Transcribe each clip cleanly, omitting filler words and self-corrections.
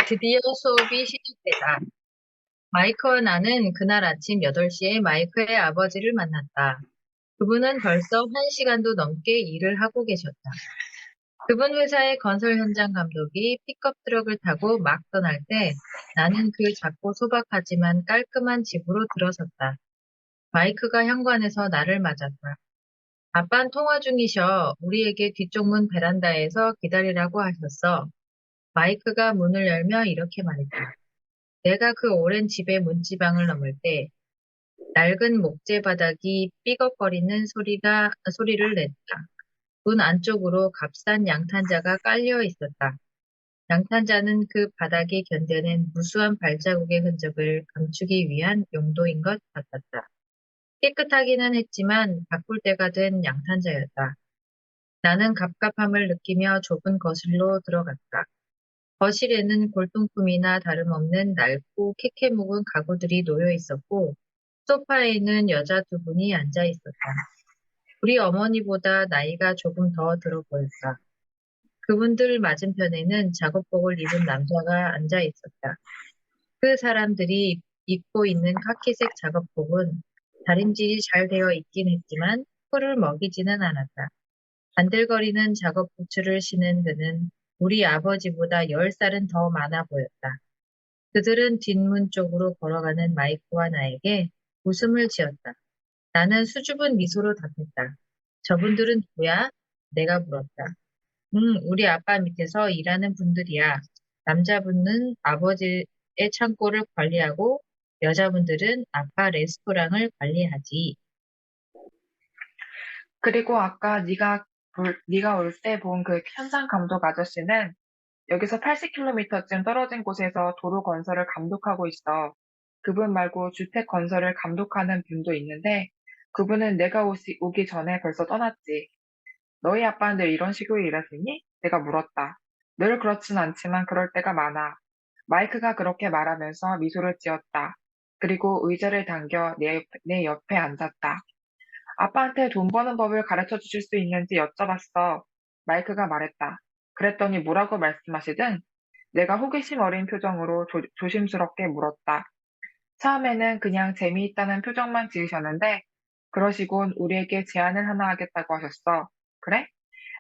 드디어 수업이 시작됐다. 마이크와 나는 그날 아침 8시에 마이크의 아버지를 만났다. 그분은 벌써 1시간도 넘게 일을 하고 계셨다. 그분 회사의 건설 현장 감독이 픽업 트럭을 타고 막 떠날 때 나는 그 작고 소박하지만 깔끔한 집으로 들어섰다. 마이크가 현관에서 나를 맞았다. 아빤 통화 중이셔. 우리에게 뒤쪽 문 베란다에서 기다리라고 하셨어. 마이크가 문을 열며 이렇게 말했다. 내가 그 오랜 집의 문지방을 넘을 때 낡은 목재 바닥이 삐걱거리는 소리를 냈다. 문 안쪽으로 값싼 양탄자가 깔려 있었다. 양탄자는 그 바닥에 견뎌낸 무수한 발자국의 흔적을 감추기 위한 용도인 것 같았다. 깨끗하기는 했지만 바꿀 때가 된 양탄자였다. 나는 갑갑함을 느끼며 좁은 거실로 들어갔다. 거실에는 골동품이나 다름없는 낡고 캐캐 묵은 가구들이 놓여 있었고, 소파에는 여자 두 분이 앉아 있었다. 우리 어머니보다 나이가 조금 더 들어 보였다. 그분들 맞은편에는 작업복을 입은 남자가 앉아 있었다. 그 사람들이 입고 있는 카키색 작업복은 다림질이 잘 되어 있긴 했지만 풀을 먹이지는 않았다. 반들거리는 작업 부츠를 신은 그는 우리 아버지보다 10살은 더 많아 보였다. 그들은 뒷문 쪽으로 걸어가는 마이크와 나에게 웃음을 지었다. 나는 수줍은 미소로 답했다. 저분들은 누구야? 내가 물었다. 우리 아빠 밑에서 일하는 분들이야. 남자분은 아버지의 창고를 관리하고 여자분들은 아빠 레스토랑을 관리하지. 그리고 아까 네가 올 때 본 그 현장 감독 아저씨는 여기서 80km쯤 떨어진 곳에서 도로 건설을 감독하고 있어. 그분 말고 주택 건설을 감독하는 분도 있는데 그분은 내가 오기 전에 벌써 떠났지. 너희 아빠는 늘 이런 식으로 일하시니? 내가 물었다. 늘 그렇진 않지만 그럴 때가 많아. 마이크가 그렇게 말하면서 미소를 지었다. 그리고 의자를 당겨 내 옆에 앉았다. 아빠한테 돈 버는 법을 가르쳐 주실 수 있는지 여쭤봤어. 마이크가 말했다. 그랬더니 뭐라고 말씀하시든 내가 호기심 어린 표정으로 조심스럽게 물었다. 처음에는 그냥 재미있다는 표정만 지으셨는데 그러시곤 우리에게 제안을 하나 하겠다고 하셨어. 그래?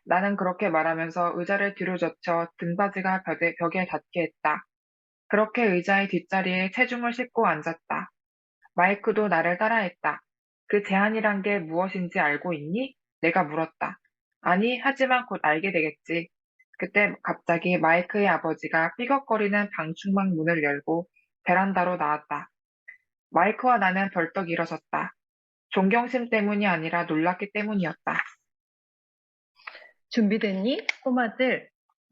나는 그렇게 말하면서 의자를 뒤로 젖혀 등받이가 벽에 닿게 했다. 그렇게 의자의 뒷자리에 체중을 싣고 앉았다. 마이크도 나를 따라했다. 그 제안이란 게 무엇인지 알고 있니? 내가 물었다. 아니, 하지만 곧 알게 되겠지. 그때 갑자기 마이크의 아버지가 삐걱거리는 방충망 문을 열고 베란다로 나왔다. 마이크와 나는 벌떡 일어섰다. 존경심 때문이 아니라 놀랐기 때문이었다. 준비됐니? 꼬마들.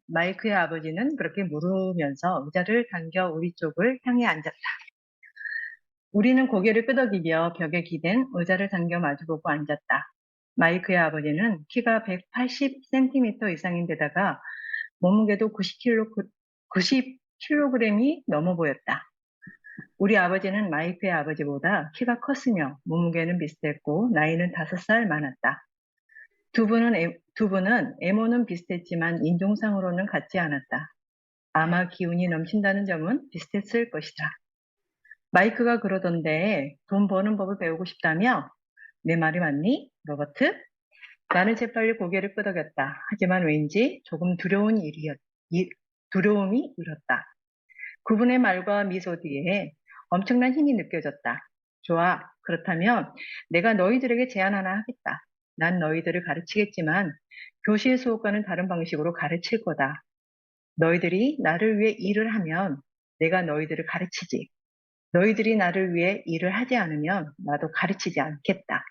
마이크의 아버지는 그렇게 물으면서 의자를 당겨 우리 쪽을 향해 앉았다. 우리는 고개를 끄덕이며 벽에 기댄 의자를 당겨 마주보고 앉았다. 마이크의 아버지는 키가 180cm 이상인데다가 몸무게도 90kg이 넘어 보였다. 우리 아버지는 마이크의 아버지보다 키가 컸으며 몸무게는 비슷했고 나이는 5살 많았다. 두 분은 애모는 비슷했지만 인종상으로는 같지 않았다. 아마 기운이 넘친다는 점은 비슷했을 것이다. 마이크가 그러던데 돈 버는 법을 배우고 싶다며? 내 말이 맞니, 로버트? 나는 재빨리 고개를 끄덕였다. 하지만 왠지 조금 두려움이 일었다. 그분의 말과 미소 뒤에 엄청난 힘이 느껴졌다. 좋아. 그렇다면 내가 너희들에게 제안 하나 하겠다. 난 너희들을 가르치겠지만 교실 수업과는 다른 방식으로 가르칠 거다. 너희들이 나를 위해 일을 하면 내가 너희들을 가르치지. 너희들이 나를 위해 일을 하지 않으면 나도 가르치지 않겠다.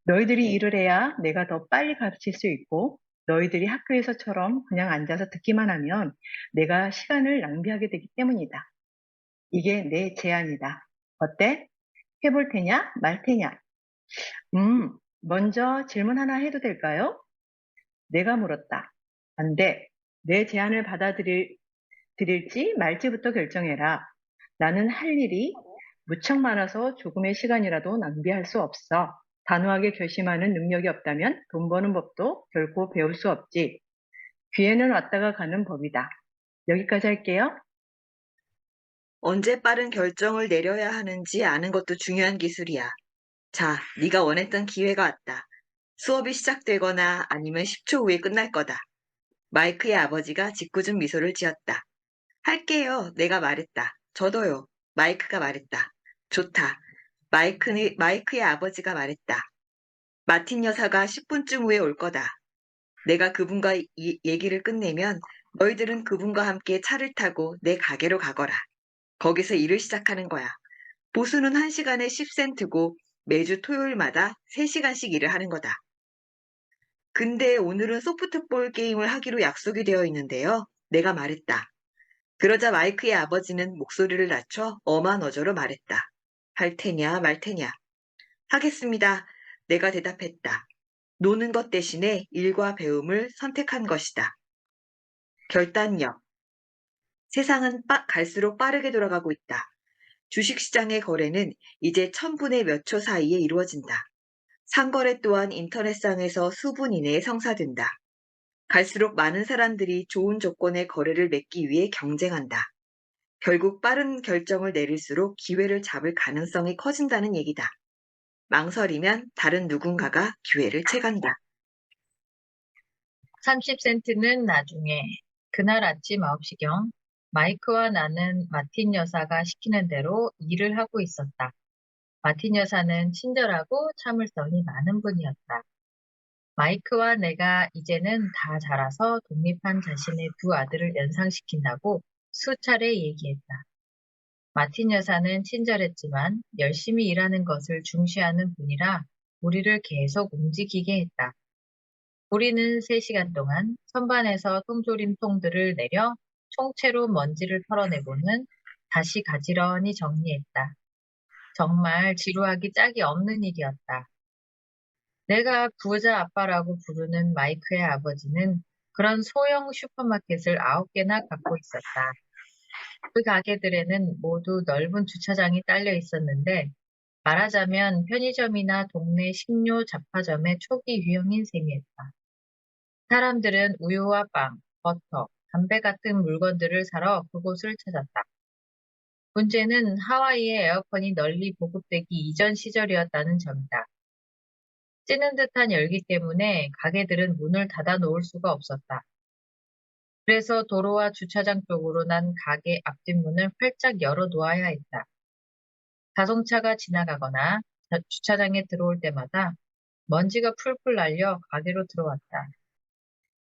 너희들이 일을 해야 내가 더 빨리 가르칠 수 있고 너희들이 학교에서처럼 그냥 앉아서 듣기만 하면 내가 시간을 낭비하게 되기 때문이다. 이게 내 제안이다. 어때? 해볼 테냐? 말 테냐? 먼저 질문 하나 해도 될까요? 내가 물었다. 안 돼. 내 제안을 드릴지 말지부터 결정해라. 나는 할 일이 무척 많아서 조금의 시간이라도 낭비할 수 없어. 단호하게 결심하는 능력이 없다면 돈 버는 법도 결코 배울 수 없지. 기회는 왔다가 가는 법이다. 여기까지 할게요. 언제 빠른 결정을 내려야 하는지 아는 것도 중요한 기술이야. 자, 네가 원했던 기회가 왔다. 수업이 시작되거나 아니면 10초 후에 끝날 거다. 마이크의 아버지가 짓궂은 미소를 지었다. 할게요. 내가 말했다. 저도요. 마이크가 말했다. 좋다. 마이크의 아버지가 말했다. 마틴 여사가 10분쯤 후에 올 거다. 내가 그분과 얘기를 끝내면 너희들은 그분과 함께 차를 타고 내 가게로 가거라. 거기서 일을 시작하는 거야. 보수는 1시간에 10센트고 매주 토요일마다 3시간씩 일을 하는 거다. 근데 오늘은 소프트볼 게임을 하기로 약속이 되어 있는데요. 내가 말했다. 그러자 마이크의 아버지는 목소리를 낮춰 엄한 어조로 말했다. 할 테냐 말 테냐. 하겠습니다. 내가 대답했다. 노는 것 대신에 일과 배움을 선택한 것이다. 결단력. 세상은 갈수록 빠르게 돌아가고 있다. 주식시장의 거래는 이제 1000분의 몇 초 사이에 이루어진다. 상거래 또한 인터넷상에서 수분 이내에 성사된다. 갈수록 많은 사람들이 좋은 조건의 거래를 맺기 위해 경쟁한다. 결국 빠른 결정을 내릴수록 기회를 잡을 가능성이 커진다는 얘기다. 망설이면 다른 누군가가 기회를 채간다. 30센트는 나중에 그날 아침 9시경 마이크와 나는 마틴 여사가 시키는 대로 일을 하고 있었다. 마틴 여사는 친절하고 참을성이 많은 분이었다. 마이크와 내가 이제는 다 자라서 독립한 자신의 두 아들을 연상시킨다고 수차례 얘기했다. 마틴 여사는 친절했지만 열심히 일하는 것을 중시하는 분이라 우리를 계속 움직이게 했다. 우리는 3시간 동안 선반에서 통조림 통들을 내려 총채로 먼지를 털어내고는 다시 가지런히 정리했다. 정말 지루하기 짝이 없는 일이었다. 내가 부자 아빠라고 부르는 마이크의 아버지는 그런 소형 슈퍼마켓을 9개나 갖고 있었다. 그 가게들에는 모두 넓은 주차장이 딸려 있었는데 말하자면 편의점이나 동네 식료 잡화점의 초기 유형인 셈이었다. 사람들은 우유와 빵, 버터, 담배 같은 물건들을 사러 그곳을 찾았다. 문제는 하와이의 에어컨이 널리 보급되기 이전 시절이었다는 점이다. 찌는 듯한 열기 때문에 가게들은 문을 닫아 놓을 수가 없었다. 그래서 도로와 주차장 쪽으로 난 가게 앞뒷문을 활짝 열어 놓아야 했다. 자동차가 지나가거나 주차장에 들어올 때마다 먼지가 풀풀 날려 가게로 들어왔다.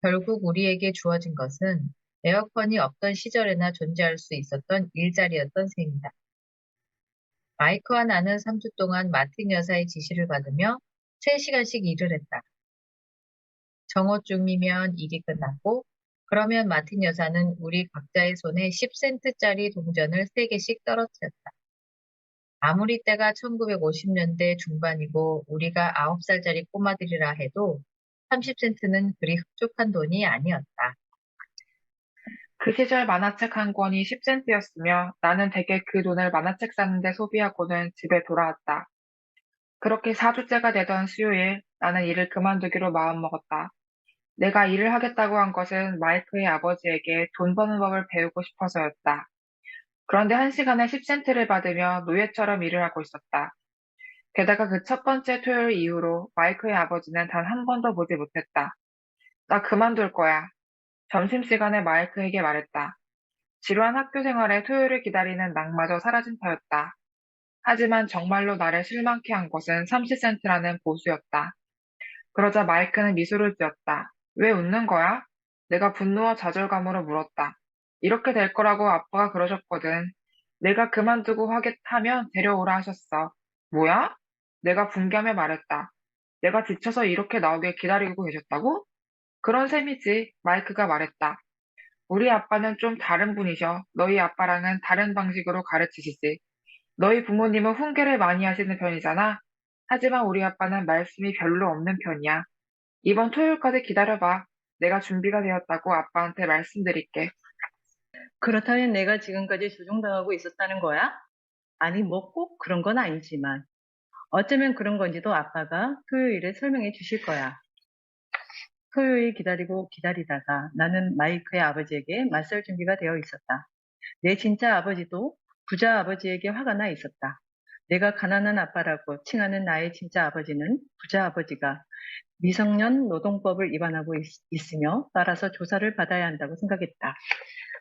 결국 우리에게 주어진 것은 에어컨이 없던 시절에나 존재할 수 있었던 일자리였던 셈이다. 마이크와 나는 3주 동안 마틴 여사의 지시를 받으며 3시간씩 일을 했다. 정오쯤이면 일이 끝났고 그러면 마틴 여사는 우리 각자의 손에 10센트짜리 동전을 3개씩 떨어뜨렸다. 아무리 때가 1950년대 중반이고 우리가 9살짜리 꼬마들이라 해도 30센트는 그리 흡족한 돈이 아니었다. 그 시절 만화책 한 권이 10센트였으며 나는 대개 그 돈을 만화책 사는데 소비하고는 집에 돌아왔다. 그렇게 4주째가 되던 수요일, 나는 일을 그만두기로 마음먹었다. 내가 일을 하겠다고 한 것은 마이크의 아버지에게 돈 버는 법을 배우고 싶어서였다. 그런데 1시간에 10센트를 받으며 노예처럼 일을 하고 있었다. 게다가 그 첫 번째 토요일 이후로 마이크의 아버지는 단 한 번도 보지 못했다. 나 그만둘 거야. 점심시간에 마이크에게 말했다. 지루한 학교 생활에 토요일을 기다리는 낭마저 사라진 터였다. 하지만 정말로 나를 실망케 한 것은 30센트라는 보수였다. 그러자 마이크는 미소를 지었다. 왜 웃는 거야? 내가 분노와 좌절감으로 물었다. 이렇게 될 거라고 아빠가 그러셨거든. 내가 그만두고 하면 데려오라 하셨어. 뭐야? 내가 분개하며 말했다. 내가 지쳐서 이렇게 나오길 기다리고 계셨다고? 그런 셈이지. 마이크가 말했다. 우리 아빠는 좀 다른 분이셔. 너희 아빠랑은 다른 방식으로 가르치시지. 너희 부모님은 훈계를 많이 하시는 편이잖아. 하지만 우리 아빠는 말씀이 별로 없는 편이야. 이번 토요일까지 기다려봐. 내가 준비가 되었다고 아빠한테 말씀드릴게. 그렇다면 내가 지금까지 조종당하고 있었다는 거야? 아니, 뭐 꼭 그런 건 아니지만 어쩌면 그런 건지도 아빠가 토요일에 설명해 주실 거야. 토요일 기다리고 기다리다가 나는 마이크의 아버지에게 맞설 준비가 되어 있었다. 내 진짜 아버지도 부자 아버지에게 화가 나 있었다. 내가 가난한 아빠라고 칭하는 나의 진짜 아버지는 부자 아버지가 미성년 노동법을 위반하고 있으며 따라서 조사를 받아야 한다고 생각했다.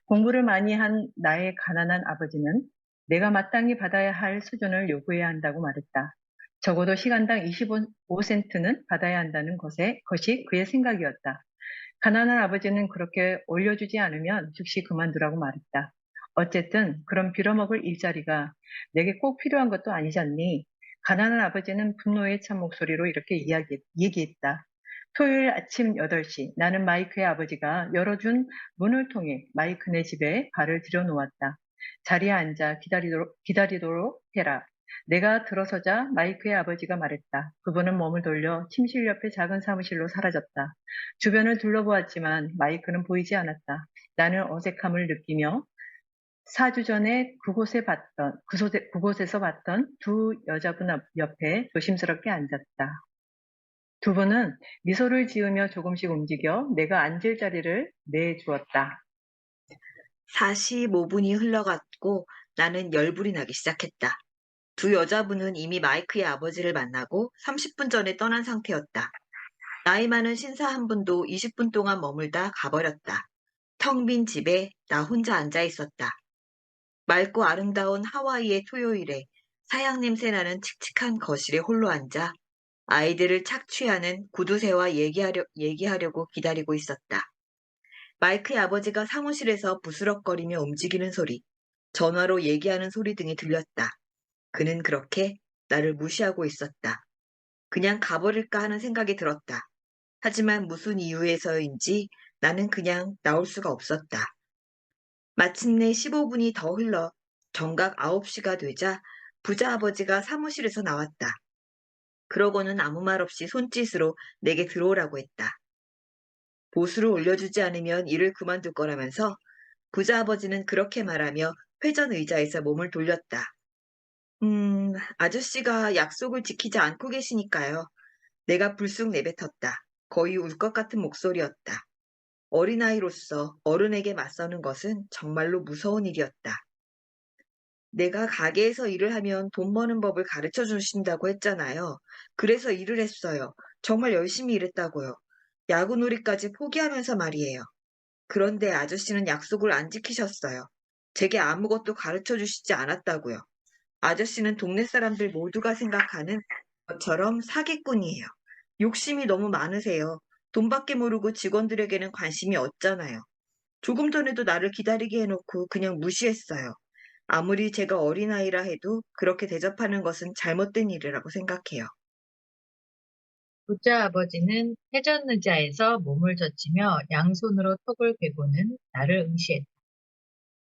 공부를 많이 한 나의 가난한 아버지는 내가 마땅히 받아야 할 수준을 요구해야 한다고 말했다. 적어도 시간당 25센트는 받아야 한다는 것이 그의 생각이었다. 가난한 아버지는 그렇게 올려주지 않으면 즉시 그만두라고 말했다. 어쨌든 그런 빌어먹을 일자리가 내게 꼭 필요한 것도 아니잖니. 가난한 아버지는 분노에 찬 목소리로 이렇게 얘기했다. 토요일 아침 8시 나는 마이크의 아버지가 열어준 문을 통해 마이크네 집에 발을 들여놓았다. 자리에 앉아 기다리도록 해라. 내가 들어서자 마이크의 아버지가 말했다. 그분은 몸을 돌려 침실 옆의 작은 사무실로 사라졌다. 주변을 둘러보았지만 마이크는 보이지 않았다. 나는 어색함을 느끼며 4주 전에 그곳에서 봤던 두 여자분 옆에 조심스럽게 앉았다. 두 분은 미소를 지으며 조금씩 움직여 내가 앉을 자리를 내주었다. 45분이 흘러갔고 나는 열불이 나기 시작했다. 두 여자분은 이미 마이크의 아버지를 만나고 30분 전에 떠난 상태였다. 나이 많은 신사 한 분도 20분 동안 머물다 가버렸다. 텅 빈 집에 나 혼자 앉아 있었다. 맑고 아름다운 하와이의 토요일에 사양 냄새 나는 칙칙한 거실에 홀로 앉아 아이들을 착취하는 구두쇠와 얘기하려고 기다리고 있었다. 마이크의 아버지가 사무실에서 부스럭거리며 움직이는 소리, 전화로 얘기하는 소리 등이 들렸다. 그는 그렇게 나를 무시하고 있었다. 그냥 가버릴까 하는 생각이 들었다. 하지만 무슨 이유에서인지 나는 그냥 나올 수가 없었다. 마침내 15분이 더 흘러 정각 9시가 되자 부자 아버지가 사무실에서 나왔다. 그러고는 아무 말 없이 손짓으로 내게 들어오라고 했다. 보수를 올려주지 않으면 일을 그만둘 거라면서 부자 아버지는 그렇게 말하며 회전 의자에서 몸을 돌렸다. 아저씨가 약속을 지키지 않고 계시니까요. 내가 불쑥 내뱉었다. 거의 울 것 같은 목소리였다. 어린아이로서 어른에게 맞서는 것은 정말로 무서운 일이었다. 내가 가게에서 일을 하면 돈 버는 법을 가르쳐 주신다고 했잖아요. 그래서 일을 했어요. 정말 열심히 일했다고요. 야구놀이까지 포기하면서 말이에요. 그런데 아저씨는 약속을 안 지키셨어요. 제게 아무것도 가르쳐 주시지 않았다고요. 아저씨는 동네 사람들 모두가 생각하는 것처럼 사기꾼이에요. 욕심이 너무 많으세요. 돈밖에 모르고 직원들에게는 관심이 없잖아요. 조금 전에도 나를 기다리게 해놓고 그냥 무시했어요. 아무리 제가 어린아이라 해도 그렇게 대접하는 것은 잘못된 일이라고 생각해요. 부자 아버지는 회전 의자에서 몸을 젖히며 양손으로 턱을 괴고는 나를 응시했다.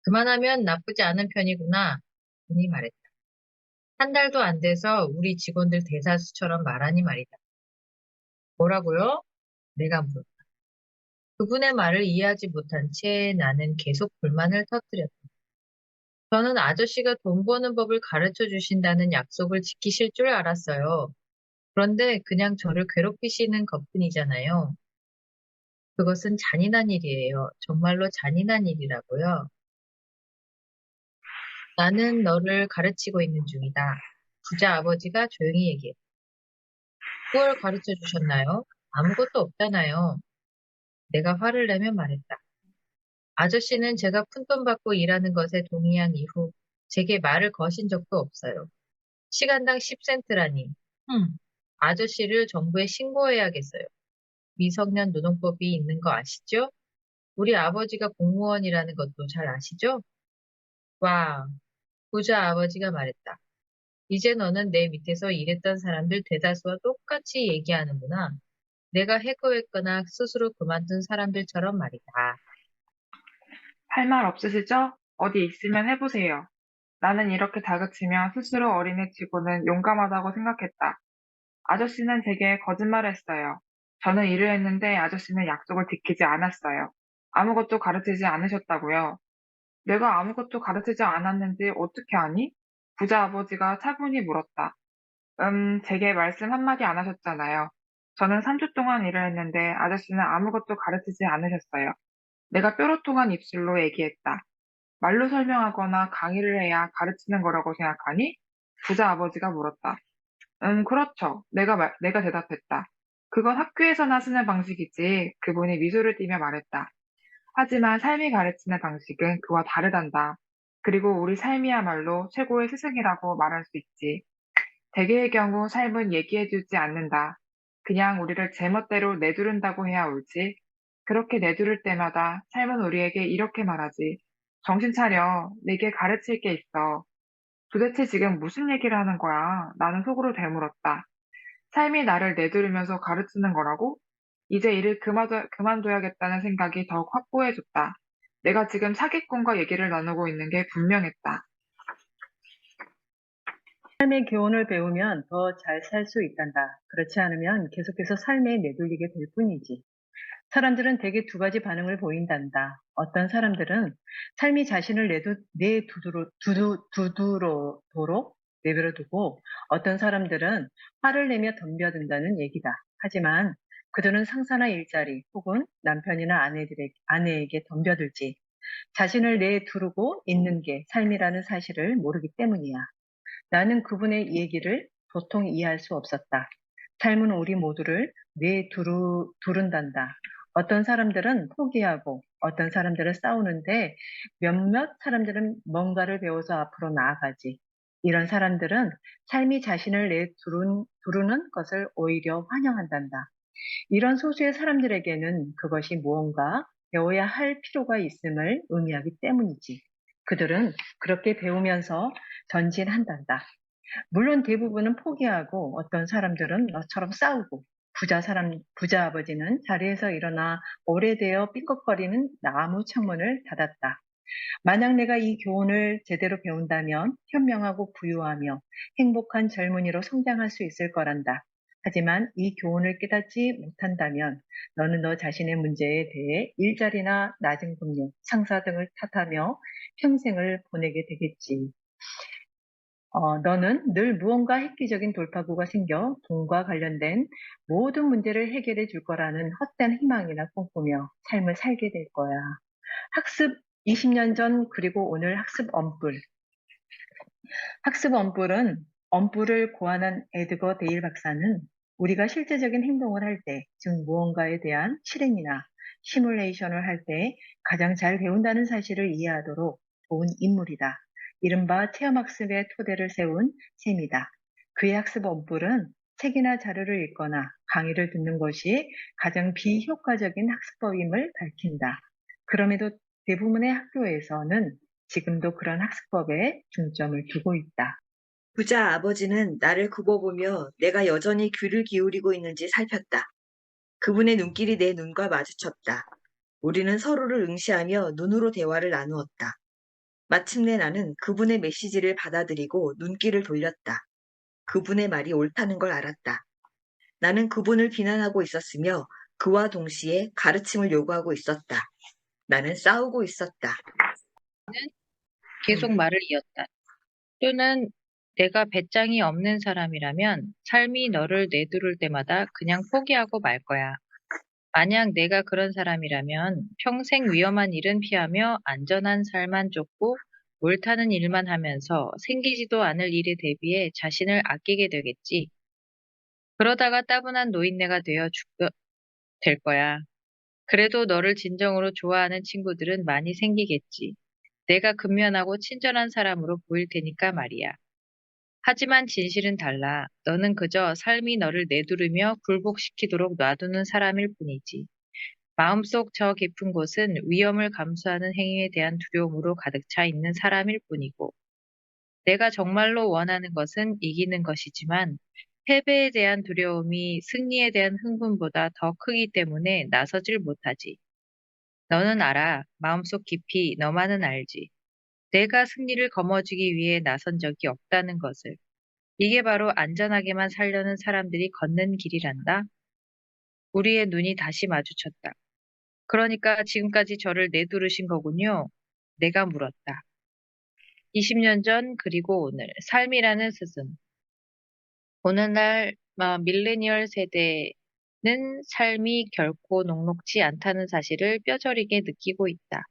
그만하면 나쁘지 않은 편이구나. 그니 말했다. 한 달도 안 돼서 우리 직원들 대사수처럼 말하니 말이다. 뭐라고요? 내가 물었다. 그분의 말을 이해하지 못한 채 나는 계속 불만을 터뜨렸다. 저는 아저씨가 돈 버는 법을 가르쳐 주신다는 약속을 지키실 줄 알았어요. 그런데 그냥 저를 괴롭히시는 것뿐이잖아요. 그것은 잔인한 일이에요. 정말로 잔인한 일이라고요. 나는 너를 가르치고 있는 중이다. 부자 아버지가 조용히 얘기했다. 그걸 가르쳐 주셨나요? 아무것도 없잖아요. 내가 화를 내며 말했다. 아저씨는 제가 푼돈 받고 일하는 것에 동의한 이후 제게 말을 거신 적도 없어요. 시간당 10센트라니. 아저씨를 정부에 신고해야겠어요. 미성년 노동법이 있는 거 아시죠? 우리 아버지가 공무원이라는 것도 잘 아시죠? 와, 부자 아버지가 말했다. 이제 너는 내 밑에서 일했던 사람들 대다수와 똑같이 얘기하는구나. 내가 해고했거나 스스로 그만둔 사람들처럼 말이다. 할 말 없으시죠? 어디 있으면 해보세요. 나는 이렇게 다그치며 스스로 어린애 치고는 용감하다고 생각했다. 아저씨는 제게 거짓말했어요. 저는 일을 했는데 아저씨는 약속을 지키지 않았어요. 아무것도 가르치지 않으셨다고요. 내가 아무것도 가르치지 않았는지 어떻게 아니? 부자 아버지가 차분히 물었다. 제게 말씀 한마디 안 하셨잖아요. 저는 3주 동안 일을 했는데 아저씨는 아무것도 가르치지 않으셨어요. 내가 뾰로통한 입술로 얘기했다. 말로 설명하거나 강의를 해야 가르치는 거라고 생각하니? 부자 아버지가 물었다. 그렇죠. 내가 대답했다. 그건 학교에서나 쓰는 방식이지. 그분이 미소를 띠며 말했다. 하지만 삶이 가르치는 방식은 그와 다르단다. 그리고 우리 삶이야말로 최고의 스승이라고 말할 수 있지. 대개의 경우 삶은 얘기해주지 않는다. 그냥 우리를 제멋대로 내두른다고 해야 옳지. 그렇게 내두를 때마다 삶은 우리에게 이렇게 말하지. 정신 차려. 내게 가르칠 게 있어. 도대체 지금 무슨 얘기를 하는 거야? 나는 속으로 되물었다. 삶이 나를 내두르면서 가르치는 거라고? 이제 일을 그만둬야겠다는 생각이 더욱 확고해졌다. 내가 지금 사기꾼과 얘기를 나누고 있는 게 분명했다. 삶의 교훈을 배우면 더 잘 살 수 있단다. 그렇지 않으면 계속해서 삶에 내돌리게 될 뿐이지. 사람들은 대개 두 가지 반응을 보인단다. 어떤 사람들은 삶이 자신을 두드러도록 내버려두고 어떤 사람들은 화를 내며 덤벼든다는 얘기다. 하지만 그들은 상사나 일자리 혹은 남편이나 아내에게 덤벼들지 자신을 내두르고 있는 게 삶이라는 사실을 모르기 때문이야. 나는 그분의 얘기를 도통 이해할 수 없었다. 삶은 우리 모두를 두른단다. 어떤 사람들은 포기하고 어떤 사람들은 싸우는데 몇몇 사람들은 뭔가를 배워서 앞으로 나아가지. 이런 사람들은 삶이 자신을 두르는 것을 오히려 환영한단다. 이런 소수의 사람들에게는 그것이 무언가 배워야 할 필요가 있음을 의미하기 때문이지. 그들은 그렇게 배우면서 전진한단다. 물론 대부분은 포기하고 어떤 사람들은 너처럼 싸우고 부자 아버지는 자리에서 일어나 오래되어 삐걱거리는 나무 창문을 닫았다. 만약 내가 이 교훈을 제대로 배운다면 현명하고 부유하며 행복한 젊은이로 성장할 수 있을 거란다. 하지만 이 교훈을 깨닫지 못한다면 너는 너 자신의 문제에 대해 일자리나 낮은 금융, 상사 등을 탓하며 평생을 보내게 되겠지. 너는 늘 무언가 획기적인 돌파구가 생겨 돈과 관련된 모든 문제를 해결해 줄 거라는 헛된 희망이나 꿈꾸며 삶을 살게 될 거야. 학습 20년 전 그리고 오늘 학습 언뿔. 학습 언뿔을 고안한 에드거 데일 박사는 우리가 실제적인 행동을 할 때, 즉 무언가에 대한 실행이나 시뮬레이션을 할 때 가장 잘 배운다는 사실을 이해하도록 도운 인물이다. 이른바 체험학습의 토대를 세운 셈이다. 그의 학습 언뿔은 책이나 자료를 읽거나 강의를 듣는 것이 가장 비효과적인 학습법임을 밝힌다. 그럼에도 대부분의 학교에서는 지금도 그런 학습법에 중점을 두고 있다. 부자 아버지는 나를 굽어보며 내가 여전히 귀를 기울이고 있는지 살폈다. 그분의 눈길이 내 눈과 마주쳤다. 우리는 서로를 응시하며 눈으로 대화를 나누었다. 마침내 나는 그분의 메시지를 받아들이고 눈길을 돌렸다. 그분의 말이 옳다는 걸 알았다. 나는 그분을 비난하고 있었으며 그와 동시에 가르침을 요구하고 있었다. 나는 싸우고 있었다. 계속 말을 이었다. 또는 내가 배짱이 없는 사람이라면 삶이 너를 내두를 때마다 그냥 포기하고 말 거야. 만약 내가 그런 사람이라면 평생 위험한 일은 피하며 안전한 삶만 쫓고 옳다는 일만 하면서 생기지도 않을 일에 대비해 자신을 아끼게 되겠지. 그러다가 따분한 노인네가 될 거야. 그래도 너를 진정으로 좋아하는 친구들은 많이 생기겠지. 내가 근면하고 친절한 사람으로 보일 테니까 말이야. 하지만 진실은 달라. 너는 그저 삶이 너를 내두르며 굴복시키도록 놔두는 사람일 뿐이지. 마음속 저 깊은 곳은 위험을 감수하는 행위에 대한 두려움으로 가득 차 있는 사람일 뿐이고, 내가 정말로 원하는 것은 이기는 것이지만, 패배에 대한 두려움이 승리에 대한 흥분보다 더 크기 때문에 나서질 못하지. 너는 알아. 마음속 깊이 너만은 알지. 내가 승리를 거머쥐기 위해 나선 적이 없다는 것을. 이게 바로 안전하게만 살려는 사람들이 걷는 길이란다. 우리의 눈이 다시 마주쳤다. 그러니까 지금까지 저를 내두르신 거군요. 내가 물었다. 20년 전 그리고 오늘 삶이라는 스승. 오늘날 밀레니얼 세대 삶이 결코 녹록지 않다는 사실을 뼈저리게 느끼고 있다.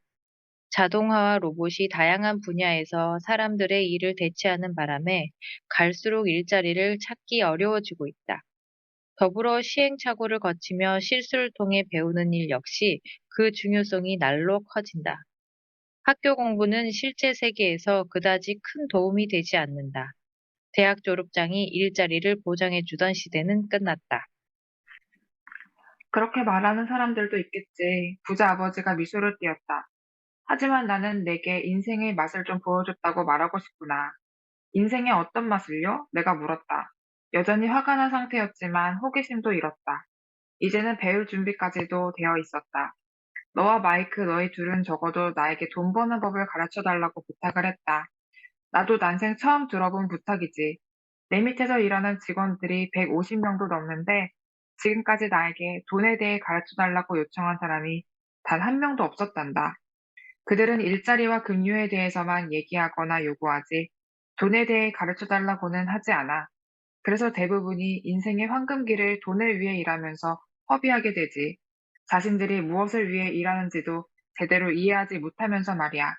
자동화와 로봇이 다양한 분야에서 사람들의 일을 대체하는 바람에 갈수록 일자리를 찾기 어려워지고 있다. 더불어 시행착오를 거치며 실수를 통해 배우는 일 역시 그 중요성이 날로 커진다. 학교 공부는 실제 세계에서 그다지 큰 도움이 되지 않는다. 대학 졸업장이 일자리를 보장해 주던 시대는 끝났다. 그렇게 말하는 사람들도 있겠지. 부자 아버지가 미소를 띄었다. 하지만 나는 내게 인생의 맛을 좀 보여줬다고 말하고 싶구나. 인생의 어떤 맛을요? 내가 물었다. 여전히 화가 난 상태였지만 호기심도 잃었다. 이제는 배울 준비까지도 되어 있었다. 너와 마이크 너희 둘은 적어도 나에게 돈 버는 법을 가르쳐 달라고 부탁을 했다. 나도 난생 처음 들어본 부탁이지. 내 밑에서 일하는 직원들이 150명도 넘는데 지금까지 나에게 돈에 대해 가르쳐 달라고 요청한 사람이 단 한 명도 없었단다. 그들은 일자리와 급료에 대해서만 얘기하거나 요구하지 돈에 대해 가르쳐 달라고는 하지 않아. 그래서 대부분이 인생의 황금기를 돈을 위해 일하면서 허비하게 되지. 자신들이 무엇을 위해 일하는지도 제대로 이해하지 못하면서 말이야.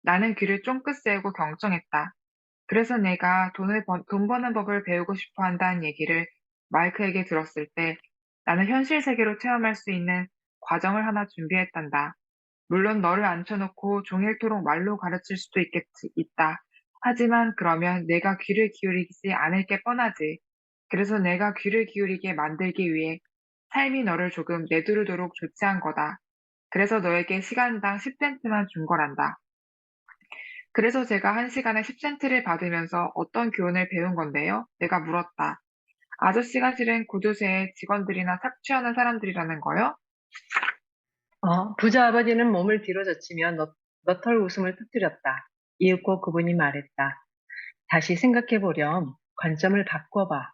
나는 귀를 쫑긋 세우고 경청했다. 그래서 내가 돈 버는 법을 배우고 싶어 한다는 얘기를 마이크에게 들었을 때 나는 현실 세계로 체험할 수 있는 과정을 하나 준비했단다. 물론 너를 앉혀놓고 종일토록 말로 가르칠 수도 있다. 하지만 그러면 내가 귀를 기울이지 않을 게 뻔하지. 그래서 내가 귀를 기울이게 만들기 위해 삶이 너를 조금 내두르도록 조치한 거다. 그래서 너에게 시간당 10센트만 준 거란다. 그래서 제가 한 시간에 10센트를 받으면서 어떤 교훈을 배운 건데요? 내가 물었다. 아저씨가 실은 구두쇠에 직원들이나 착취하는 사람들이라는 거요? 부자 아버지는 몸을 뒤로 젖히며 너털 웃음을 터뜨렸다. 이윽고 그분이 말했다. 다시 생각해보렴. 관점을 바꿔봐.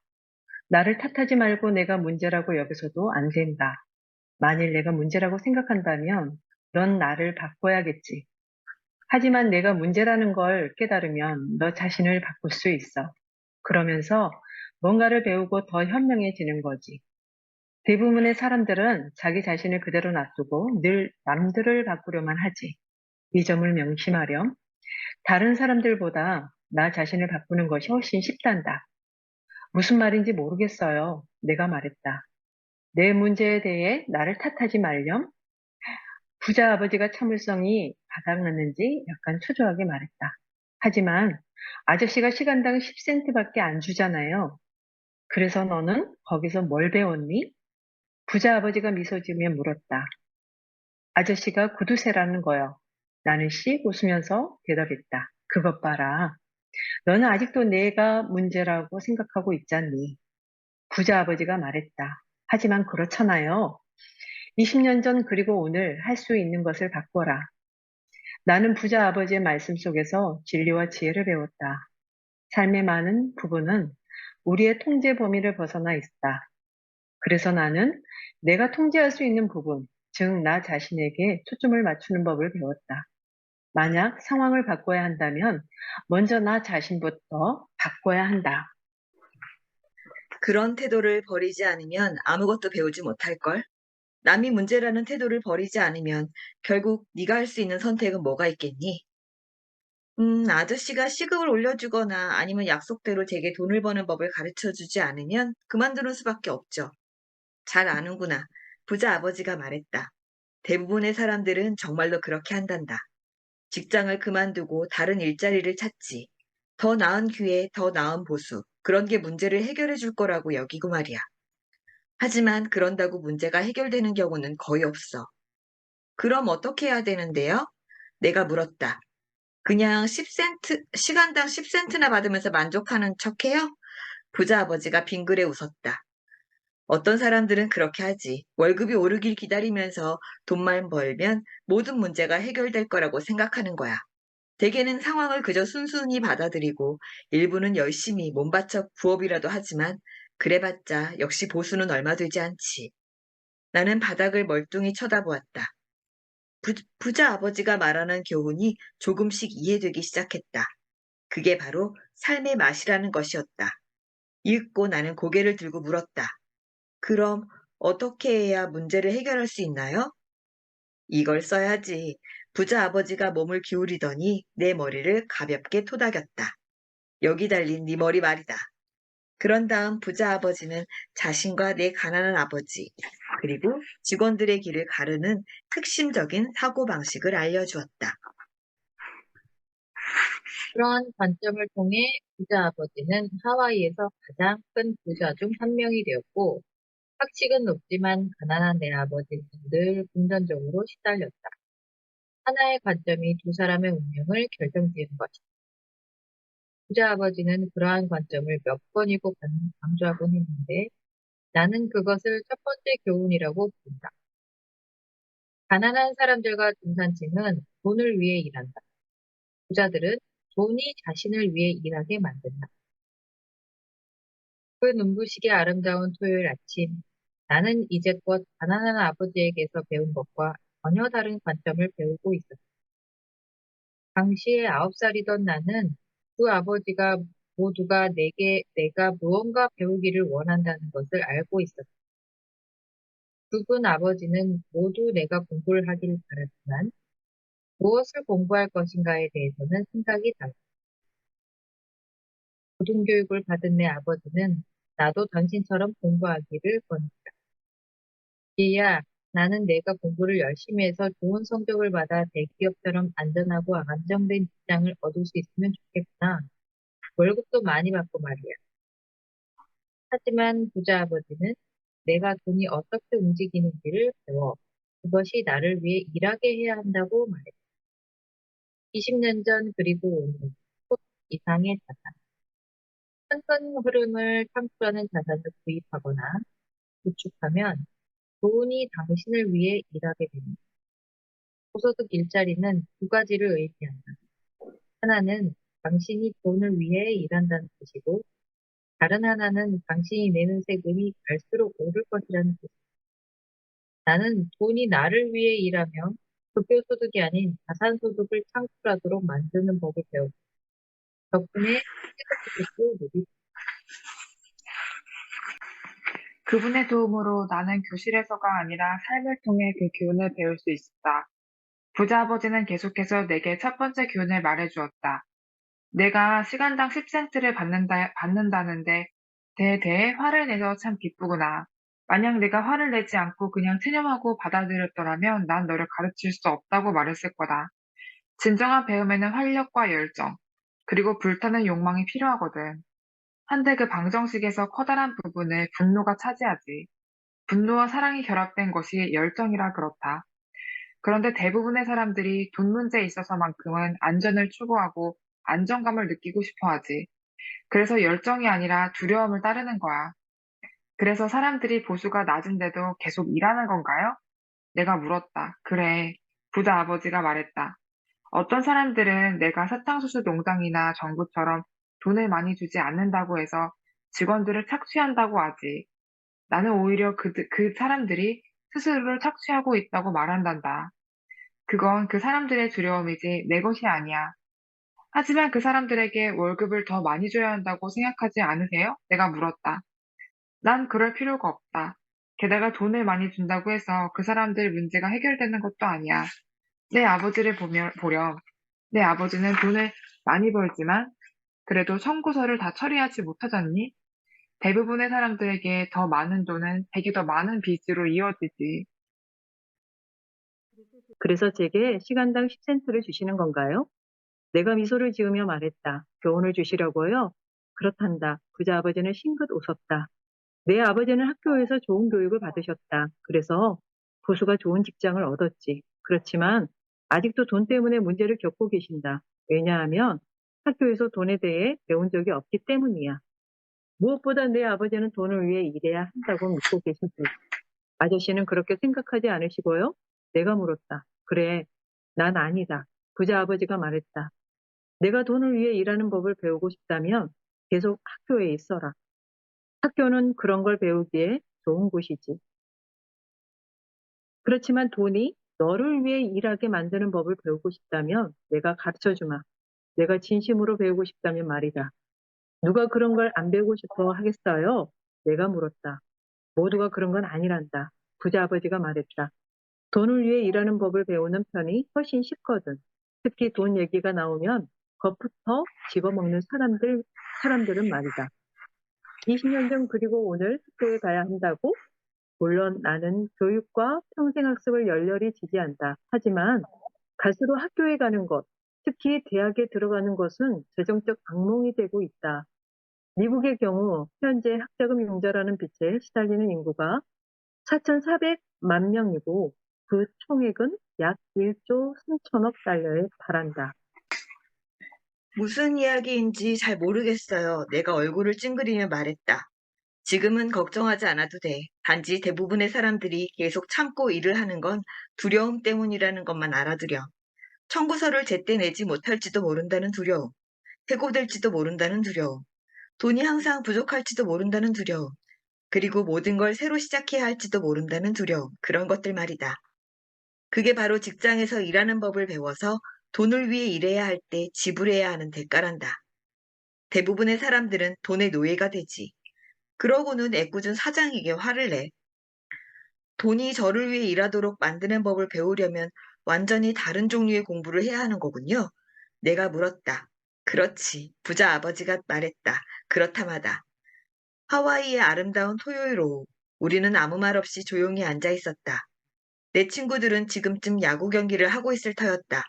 나를 탓하지 말고 내가 문제라고 여기서도 안 된다. 만일 내가 문제라고 생각한다면 넌 나를 바꿔야겠지. 하지만 내가 문제라는 걸 깨달으면 너 자신을 바꿀 수 있어. 그러면서 뭔가를 배우고 더 현명해지는 거지. 대부분의 사람들은 자기 자신을 그대로 놔두고 늘 남들을 바꾸려만 하지. 이 점을 명심하렴. 다른 사람들보다 나 자신을 바꾸는 것이 훨씬 쉽단다. 무슨 말인지 모르겠어요. 내가 말했다. 내 문제에 대해 나를 탓하지 말렴. 부자 아버지가 참을성이 바닥났는지 약간 초조하게 말했다. 하지만 아저씨가 시간당 10센트밖에 안 주잖아요. 그래서 너는 거기서 뭘 배웠니? 부자 아버지가 미소 지으며 물었다. 아저씨가 구두쇠라는 거요. 나는 씩 웃으면서 대답했다. 그것 봐라. 너는 아직도 내가 문제라고 생각하고 있잖니. 부자 아버지가 말했다. 하지만 그렇잖아요. 20년 전 그리고 오늘 할 수 있는 것을 바꿔라. 나는 부자 아버지의 말씀 속에서 진리와 지혜를 배웠다. 삶의 많은 부분은 우리의 통제 범위를 벗어나 있다. 그래서 나는 내가 통제할 수 있는 부분, 즉 나 자신에게 초점을 맞추는 법을 배웠다. 만약 상황을 바꿔야 한다면 먼저 나 자신부터 바꿔야 한다. 그런 태도를 버리지 않으면 아무것도 배우지 못할걸? 남이 문제라는 태도를 버리지 않으면 결국 네가 할 수 있는 선택은 뭐가 있겠니? 아저씨가 시급을 올려주거나 아니면 약속대로 제게 돈을 버는 법을 가르쳐 주지 않으면 그만두는 수밖에 없죠. 잘 아는구나. 부자 아버지가 말했다. 대부분의 사람들은 정말로 그렇게 한단다. 직장을 그만두고 다른 일자리를 찾지. 더 나은 기회, 더 나은 보수. 그런 게 문제를 해결해 줄 거라고 여기고 말이야. 하지만 그런다고 문제가 해결되는 경우는 거의 없어. 그럼 어떻게 해야 되는데요? 내가 물었다. 그냥 10센트, 시간당 10센트나 받으면서 만족하는 척해요? 부자 아버지가 빙그레 웃었다. 어떤 사람들은 그렇게 하지. 월급이 오르길 기다리면서 돈만 벌면 모든 문제가 해결될 거라고 생각하는 거야. 대개는 상황을 그저 순순히 받아들이고 일부는 열심히 몸바쳐 부업이라도 하지만 그래봤자 역시 보수는 얼마 되지 않지. 나는 바닥을 멀뚱히 쳐다보았다. 부자 아버지가 말하는 교훈이 조금씩 이해되기 시작했다. 그게 바로 삶의 맛이라는 것이었다. 읽고 나는 고개를 들고 물었다. 그럼 어떻게 해야 문제를 해결할 수 있나요? 이걸 써야지. 부자 아버지가 몸을 기울이더니 내 머리를 가볍게 토닥였다. 여기 달린 네 머리 말이다. 그런 다음 부자 아버지는 자신과 내 가난한 아버지, 그리고 직원들의 길을 가르는 핵심적인 사고방식을 알려주었다. 그러한 관점을 통해 부자 아버지는 하와이에서 가장 큰 부자 중 한 명이 되었고, 학식은 높지만 가난한 내 아버지는 늘 금전적으로 시달렸다. 하나의 관점이 두 사람의 운명을 결정지은 것이다. 부자 아버지는 그러한 관점을 몇 번이고 강조하곤 했는데, 나는 그것을 첫 번째 교훈이라고 부른다. 가난한 사람들과 중산층은 돈을 위해 일한다. 부자들은 돈이 자신을 위해 일하게 만든다. 그 눈부시게 아름다운 토요일 아침, 나는 이제껏 가난한 아버지에게서 배운 것과 전혀 다른 관점을 배우고 있었다. 당시에 9살이던 나는 그 아버지가 모두가 내가 무언가 배우기를 원한다는 것을 알고 있었다. 두 분 아버지는 모두 내가 공부를 하기를 바랐지만 무엇을 공부할 것인가에 대해서는 생각이 달랐다. 고등교육을 받은 내 아버지는 나도 당신처럼 공부하기를 권했다. 얘야, 나는 내가 공부를 열심히 해서 좋은 성적을 받아 대기업처럼 안전하고 안정된 직장을 얻을 수 있으면 좋겠구나. 월급도 많이 받고 말이야. 하지만 부자 아버지는 내가 돈이 어떻게 움직이는지를 배워 그것이 나를 위해 일하게 해야 한다고 말했다. 20년 전 그리고 오늘 곧 이상의 자산. 큰 흐름을 창출하는 자산을 구입하거나 구축하면 돈이 당신을 위해 일하게 됩니다. 고소득 일자리는 두 가지를 의미한다. 하나는 당신이 돈을 위해 일한다는 뜻이고, 다른 하나는 당신이 내는 세금이 갈수록 오를 것이라는 뜻. 나는 돈이 나를 위해 일하며 급여소득이 아닌 자산소득을 창출하도록 만드는 법을 배웠다. 덕분에 세금소득도 늘이 그분의 도움으로 나는 교실에서가 아니라 삶을 통해 그 교훈을 배울 수 있었다. 부자 아버지는 계속해서 내게 첫 번째 교훈을 말해주었다. 내가 시간당 10센트를 받는다는데 대대에 화를 내서 참 기쁘구나. 만약 내가 화를 내지 않고 그냥 체념하고 받아들였더라면 난 너를 가르칠 수 없다고 말했을 거다. 진정한 배움에는 활력과 열정, 그리고 불타는 욕망이 필요하거든. 한데 그 방정식에서 커다란 부분을 분노가 차지하지. 분노와 사랑이 결합된 것이 열정이라 그렇다. 그런데 대부분의 사람들이 돈 문제에 있어서만큼은 안전을 추구하고 안정감을 느끼고 싶어 하지. 그래서 열정이 아니라 두려움을 따르는 거야. 그래서 사람들이 보수가 낮은데도 계속 일하는 건가요? 내가 물었다. 그래. 부자 아버지가 말했다. 어떤 사람들은 내가 사탕수수 농장이나 정부처럼 돈을 많이 주지 않는다고 해서 직원들을 착취한다고 하지. 나는 오히려 그 사람들이 스스로를 착취하고 있다고 말한단다. 그건 그 사람들의 두려움이지 내 것이 아니야. 하지만 그 사람들에게 월급을 더 많이 줘야 한다고 생각하지 않으세요? 내가 물었다. 난 그럴 필요가 없다. 게다가 돈을 많이 준다고 해서 그 사람들 문제가 해결되는 것도 아니야. 내 아버지를 보렴. 내 아버지는 돈을 많이 벌지만 그래도 청구서를 다 처리하지 못하잖니? 대부분의 사람들에게 더 많은 돈은 되게 더 많은 빚으로 이어지지. 그래서 제게 시간당 10센트를 주시는 건가요? 내가 미소를 지으며 말했다. 교훈을 주시려고요? 그렇단다. 부자 아버지는 싱긋 웃었다. 내 아버지는 학교에서 좋은 교육을 받으셨다. 그래서 부수가 좋은 직장을 얻었지. 그렇지만 아직도 돈 때문에 문제를 겪고 계신다. 왜냐하면 학교에서 돈에 대해 배운 적이 없기 때문이야. 무엇보다 내 아버지는 돈을 위해 일해야 한다고 믿고 계시지. 아저씨는 그렇게 생각하지 않으시고요? 내가 물었다. 그래, 난 아니다. 부자 아버지가 말했다. 내가 돈을 위해 일하는 법을 배우고 싶다면 계속 학교에 있어라. 학교는 그런 걸 배우기에 좋은 곳이지. 그렇지만 돈이 너를 위해 일하게 만드는 법을 배우고 싶다면 내가 가르쳐 주마. 내가 진심으로 배우고 싶다면 말이다. 누가 그런 걸 안 배우고 싶어 하겠어요? 내가 물었다. 모두가 그런 건 아니란다. 부자 아버지가 말했다. 돈을 위해 일하는 법을 배우는 편이 훨씬 쉽거든. 특히 돈 얘기가 나오면 겁부터 집어먹는 사람들은 말이다. 20년 전 그리고 오늘 학교에 가야 한다고? 물론 나는 교육과 평생학습을 열렬히 지지한다. 하지만 갈수록 학교에 가는 것, 특히 대학에 들어가는 것은 재정적 악몽이 되고 있다. 미국의 현재 학자금 융자라는 빚에 시달리는 인구가 4,400만 명이고 그 총액은 약 1조 3천억 달러에 달한다. 무슨 이야기인지 잘 모르겠어요. 내가 얼굴을 찡그리며 말했다. 지금은 걱정하지 않아도 돼. 단지 대부분의 사람들이 계속 참고 일을 하는 건 두려움 때문이라는 것만 알아두렴. 청구서를 제때 내지 못할지도 모른다는 두려움. 해고될지도 모른다는 두려움. 돈이 항상 부족할지도 모른다는 두려움. 그리고 모든 걸 새로 시작해야 할지도 모른다는 두려움. 그런 것들 말이다. 그게 바로 직장에서 일하는 법을 배워서 돈을 위해 일해야 할 때 지불해야 하는 대가란다. 대부분의 사람들은 돈의 노예가 되지. 그러고는 애꿎은 사장에게 화를 내. 돈이 저를 위해 일하도록 만드는 법을 배우려면 완전히 다른 종류의 공부를 해야 하는 거군요. 내가 물었다. 그렇지. 부자 아버지가 말했다. 그렇다마다. 하와이의 아름다운 토요일 오후. 우리는 아무 말 없이 조용히 앉아 있었다. 내 친구들은 지금쯤 야구 경기를 하고 있을 터였다.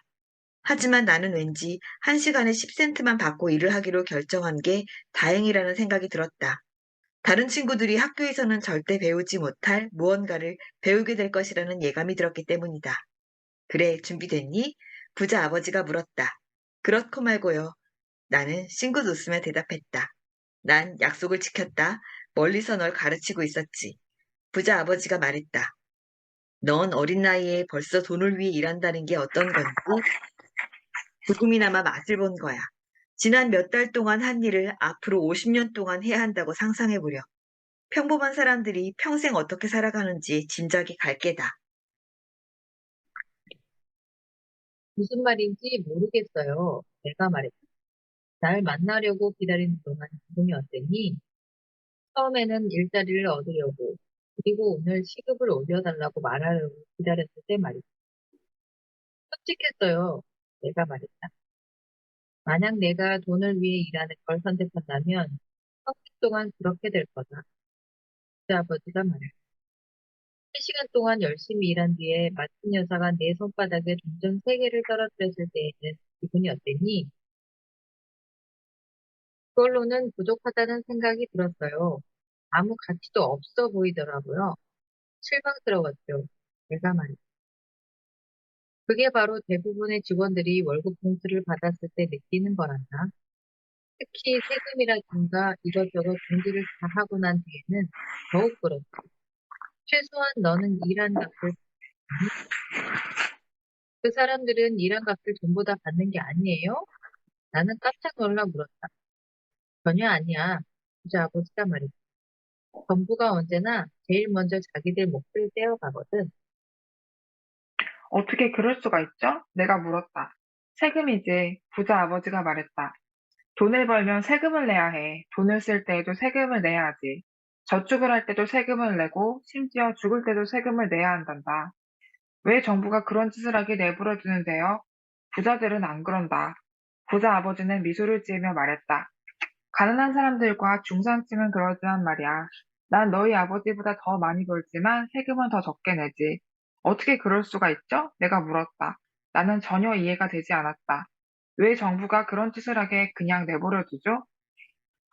하지만 나는 왠지 1시간에 10센트만 받고 일을 하기로 결정한 게 다행이라는 생각이 들었다. 다른 친구들이 학교에서는 절대 배우지 못할 무언가를 배우게 될 것이라는 예감이 들었기 때문이다. 그래, 준비됐니? 부자 아버지가 물었다. 그렇고 말고요. 나는 싱긋 웃으며 대답했다. 난 약속을 지켰다. 멀리서 널 가르치고 있었지. 부자 아버지가 말했다. 넌 어린 나이에 벌써 돈을 위해 일한다는 게 어떤 건지 조금이나마 맛을 본 거야. 지난 몇 달 동안 한 일을 앞으로 50년 동안 해야 한다고 상상해보려. 평범한 사람들이 평생 어떻게 살아가는지 짐작이 갈 게다. 무슨 말인지 모르겠어요. 내가 말했다. 날 만나려고 기다리는 동안 기분이 어땠니? 처음에는 일자리를 얻으려고, 그리고 오늘 시급을 올려달라고 말하려고 기다렸을 때 말이다. 솔직했어요. 내가 말했다. 만약 내가 돈을 위해 일하는 걸 선택한다면 평생 동안 그렇게 될 거다. 그 아버지가 말했다. 3시간 동안 열심히 일한 뒤에 마친 여자가 내 손바닥에 동전 3개를 떨어뜨렸을 때에는 기분이 어땠니? 그걸로는 부족하다는 생각이 들었어요. 아무 가치도 없어 보이더라고요. 실망스러웠죠. 내가 말이죠. 그게 바로 대부분의 직원들이 월급 봉투를 받았을 때 느끼는 거란다. 특히 세금이라든가 이것저것 준비를 다 하고 난 뒤에는 더욱 그렇다. 최소한 너는 일한 값을 받니? 그 사람들은 일한 값을 전부 다 받는 게 아니에요? 나는 깜짝 놀라 물었다. 전혀 아니야. 부자 아버지가 말했다. 정부가 언제나 제일 먼저 자기들 몫을 떼어가거든. 어떻게 그럴 수가 있죠? 내가 물었다. 세금이지. 부자 아버지가 말했다. 돈을 벌면 세금을 내야 해. 돈을 쓸 때에도 세금을 내야 하지. 저축을 할 때도 세금을 내고 심지어 죽을 때도 세금을 내야 한단다. 왜 정부가 그런 짓을 하게 내버려 두는데요? 부자들은 안 그런다. 부자 아버지는 미소를 지으며 말했다. 가난한 사람들과 중산층은 그러지만 말이야. 난 너희 아버지보다 더 많이 벌지만 세금은 더 적게 내지. 어떻게 그럴 수가 있죠? 내가 물었다. 나는 전혀 이해가 되지 않았다. 왜 정부가 그런 짓을 하게 그냥 내버려 두죠?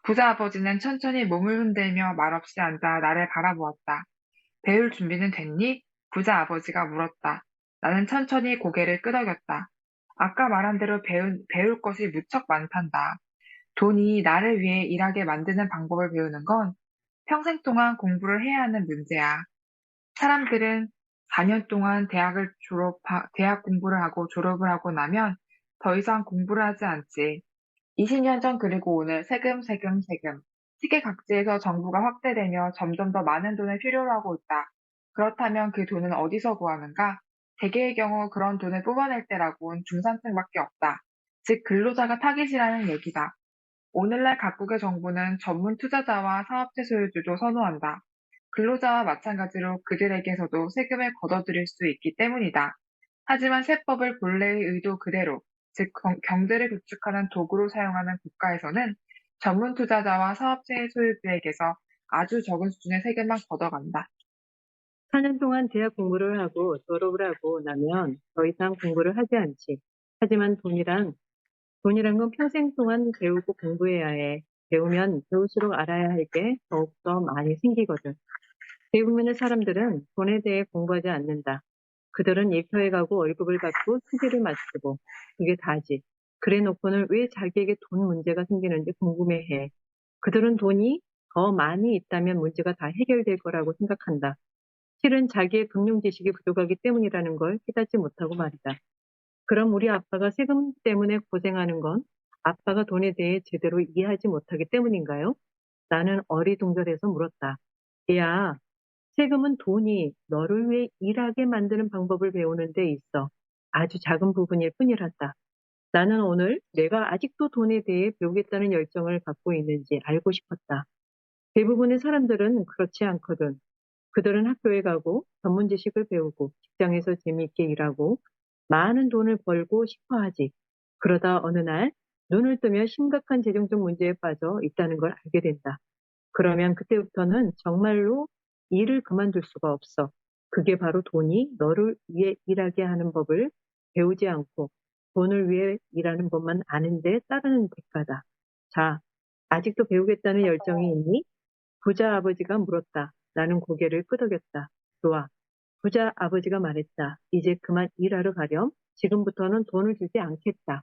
부자 아버지는 천천히 몸을 흔들며 말없이 앉아 나를 바라보았다. 배울 준비는 됐니? 부자 아버지가 물었다. 나는 천천히 고개를 끄덕였다. 아까 말한 대로 배울 것이 무척 많단다. 돈이 나를 위해 일하게 만드는 방법을 배우는 건 평생 동안 공부를 해야 하는 문제야. 사람들은 4년 동안 대학 공부를 하고 졸업을 하고 나면 더 이상 공부를 하지 않지. 20년 전 그리고 오늘 세금, 세금, 세금. 시계각지에서 정부가 확대되며 점점 더 많은 돈을 필요로 하고 있다. 그렇다면 그 돈은 어디서 구하는가? 대개의 경우 그런 돈을 뽑아낼 때라고는 중산층밖에 없다. 즉 근로자가 타깃이라는 얘기다. 오늘날 각국의 정부는 전문 투자자와 사업체 소유주도 선호한다. 근로자와 마찬가지로 그들에게서도 세금을 걷어들일 수 있기 때문이다. 하지만 세법을 본래의 의도 그대로, 즉 경제를 구축하는 도구로 사용하는 국가에서는 전문 투자자와 사업체의 소유주에게서 아주 적은 수준의 세금만 걷어간다. 4년 동안 대학 공부를 하고 졸업을 하고 나면 더 이상 공부를 하지 않지. 하지만 돈이란 건 평생 동안 배우고 공부해야 해. 배우면 배울수록 알아야 할 게 더욱더 많이 생기거든. 대부분의 사람들은 돈에 대해 공부하지 않는다. 그들은 일터에 가고 월급을 받고 수지를 마치고 그게 다지. 그래 놓고는 왜 자기에게 돈 문제가 생기는지 궁금해해. 그들은 돈이 더 많이 있다면 문제가 다 해결될 거라고 생각한다. 실은 자기의 금융 지식이 부족하기 때문이라는 걸 깨닫지 못하고 말이다. 그럼 우리 아빠가 세금 때문에 고생하는 건 아빠가 돈에 대해 제대로 이해하지 못하기 때문인가요? 나는 어리둥절해서 물었다. 야, 세금은 돈이 너를 위해 일하게 만드는 방법을 배우는 데 있어 아주 작은 부분일 뿐이란다. 나는 오늘 내가 아직도 돈에 대해 배우겠다는 열정을 갖고 있는지 알고 싶었다. 대부분의 사람들은 그렇지 않거든. 그들은 학교에 가고 전문 지식을 배우고 직장에서 재미있게 일하고 많은 돈을 벌고 싶어 하지. 그러다 어느 날 눈을 뜨면 심각한 재정적 문제에 빠져 있다는 걸 알게 된다. 그러면 그때부터는 정말로 일을 그만둘 수가 없어. 그게 바로 돈이 너를 위해 일하게 하는 법을 배우지 않고 돈을 위해 일하는 법만 아는데 따르는 대가다. 자, 아직도 배우겠다는 열정이 있니? 부자 아버지가 물었다. 나는 고개를 끄덕였다. 좋아. 부자 아버지가 말했다. 이제 그만 일하러 가렴. 지금부터는 돈을 주지 않겠다.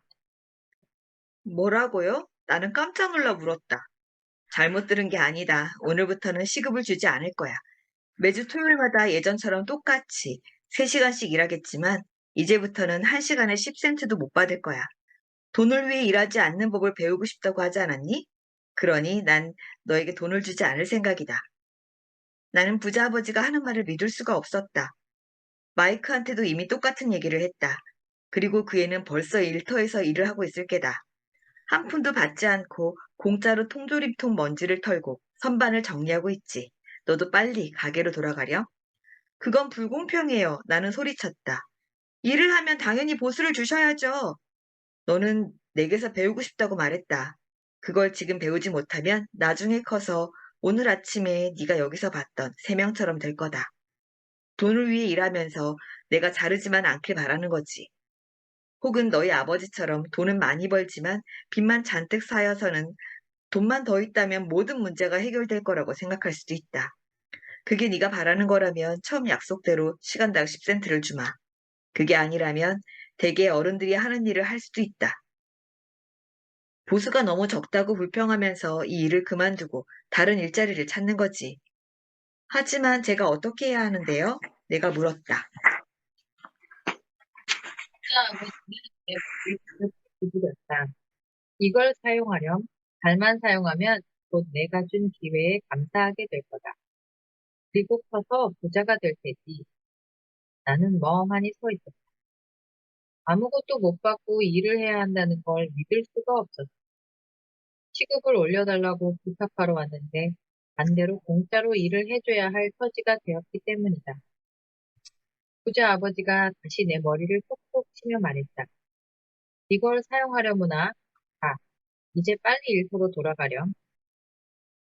뭐라고요? 나는 깜짝 놀라 물었다. 잘못 들은 게 아니다. 오늘부터는 시급을 주지 않을 거야. 매주 토요일마다 예전처럼 똑같이 3시간씩 일하겠지만 이제부터는 1시간에 10센트도 못 받을 거야. 돈을 위해 일하지 않는 법을 배우고 싶다고 하지 않았니? 그러니 난 너에게 돈을 주지 않을 생각이다. 나는 부자 아버지가 하는 말을 믿을 수가 없었다. 마이크한테도 이미 똑같은 얘기를 했다. 그리고 그 애는 벌써 일터에서 일을 하고 있을 게다. 한 푼도 받지 않고 공짜로 통조림통 먼지를 털고 선반을 정리하고 있지. 너도 빨리 가게로 돌아가렴. 그건 불공평해요. 나는 소리쳤다. 일을 하면 당연히 보수를 주셔야죠. 너는 내게서 배우고 싶다고 말했다. 그걸 지금 배우지 못하면 나중에 커서 오늘 아침에 네가 여기서 봤던 세 명처럼 될 거다. 돈을 위해 일하면서 내가 자르지만 않길 바라는 거지. 혹은 너희 아버지처럼 돈은 많이 벌지만 빚만 잔뜩 쌓여서는 돈만 더 있다면 모든 문제가 해결될 거라고 생각할 수도 있다. 그게 네가 바라는 거라면 처음 약속대로 시간당 10센트를 주마. 그게 아니라면 대개 어른들이 하는 일을 할 수도 있다. 보수가 너무 적다고 불평하면서 이 일을 그만두고 다른 일자리를 찾는 거지. 하지만 제가 어떻게 해야 하는데요? 내가 물었다. 부자 아버지는 내 머리를 두드렸다. 이걸 사용하렴. 잘만 사용하면 곧 내가 준 기회에 감사하게 될 거다. 그리고 커서 부자가 될 테지. 나는 멍하니 서 있었다. 아무것도 못 받고 일을 해야 한다는 걸 믿을 수가 없었다. 시급을 올려달라고 부탁하러 왔는데 반대로 공짜로 일을 해줘야 할 처지가 되었기 때문이다. 부자 아버지가 다시 내 머리를 톡톡 치며 말했다. 이걸 사용하려무나. 자, 이제 빨리 일터로 돌아가렴.